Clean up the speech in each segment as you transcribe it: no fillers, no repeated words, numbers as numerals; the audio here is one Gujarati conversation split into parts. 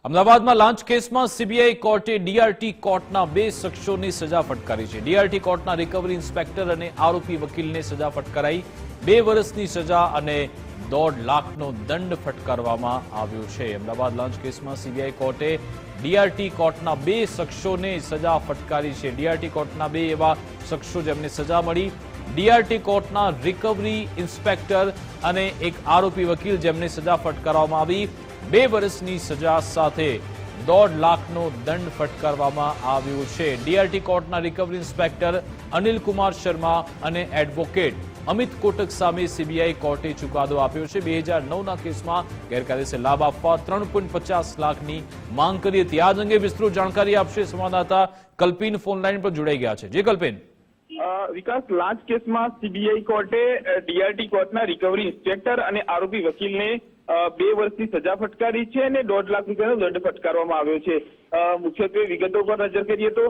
અમદાવાદમાં લાંચ કેસમાં સીબીઆઈ કોર્ટે ડીઆરટી કોર્ટના 2 શખ્સોની સજા ફટકારી છે। ડીઆરટી કોર્ટના રિકવરી ઇન્સ્પેક્ટર અને આરોપી વકીલને સજા ફટકારાઈ। 2 વર્ષની સજા અને 1.5 લાખનો દંડ ફટકારવામાં આવ્યો છે। અમદાવાદ લાંચ કેસમાં સીબીઆઈ કોર્ટે ડીઆરટી કોર્ટના 2 શખ્સોને સજા ફટકારી છે। ડીઆરટી કોર્ટના 2 એવા શખ્સો જેમને સજા મળી। ડીઆરટી કોર્ટના રિકવરી ઇન્સ્પેક્ટર અને એક આરોપી વકીલ જેમને સજા ફટકારવામાં આવી। 2 વર્ષની સજા સાથે 1.5 લાખનો દંડ ફટકારવામાં આવ્યો છે। ડીઆરટી કોર્ટના રિકવરી ઇન્સ્પેક્ટર અનિલ કુમાર શર્મા અને એડવોકેટ અમિત કોટક સામે સીબીઆઈ કોર્ટે ચુકાદો આપ્યો છે। 2009ના કેસમાં ગેરકાયદેસર લાભ આપવા 3.50 લાખની માંગ કરી હતી। આ અંગે વિસ્તૃત જાણકારી આપશે સંવાદદાતા કલ્પિન ફોનલાઈન પર જોડાઈ ગયા છે। જે કલ્પિન, વિકાસ, લાંચ કેસમાં સીબીઆઈ કોર્ટે ડીઆરટી કોર્ટના રિકવરી ઇન્સ્પેક્ટર અને આરોપી વકીલને 2 વર્ષની સજા ફટકારી છે અને 1.5 લાખ રૂપિયાનો દંડ ફટકારવામાં આવ્યો છે। મુખ્યત્વે વિગતો પર નજર કરીએ તો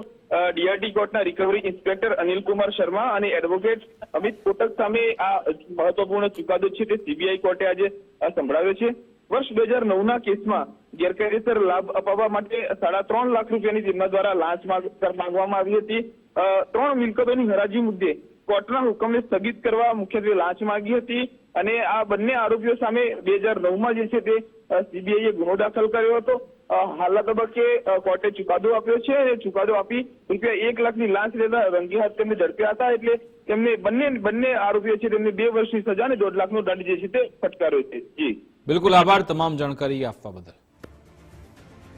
ડીઆરટી કોર્ટના રિકવરી ઇન્સ્પેક્ટર અનિલ કુમાર શર્મા અને એડવોકેટ અમિત કોટક સામે આ મહત્વપૂર્ણ ચુકાદો છે તે સીબીઆઈ કોર્ટે આજે સંભળાવ્યો છે। વર્ષ 2009ના કેસમાં ગેરકાયદેસર લાભ અપાવવા માટે 3.5 લાખ રૂપિયાની તેમના દ્વારા લાંચ માંગવામાં આવી હતી। 3 મિલકતોની હરાજી મુદ્દે કોર્ટના હુકમને સ્થગિત કરવા મુખ્યત્વે લાંચ માંગી હતી અને આ બંને આરોપીઓ સામે 2009માં જે છે તે સીબીઆઈએ ગુનો દાખલ કર્યો હતો। હાલના તબક્કે કોર્ટે ચુકાદો આપ્યો છે અને ચુકાદો આપી ₹1 લાખની લાંચ લેતા રંગે હાથ તેમને ઝડપ્યા હતા। એટલે તેમને બંને આરોપીઓ છે તેમને 2 વર્ષની સજા અને 1.5 લાખનો દંડ જે છે તે ફટકાર્યો છે। જી બિલકુલ, આભાર તમામ જાણકારી આપવા બદલ।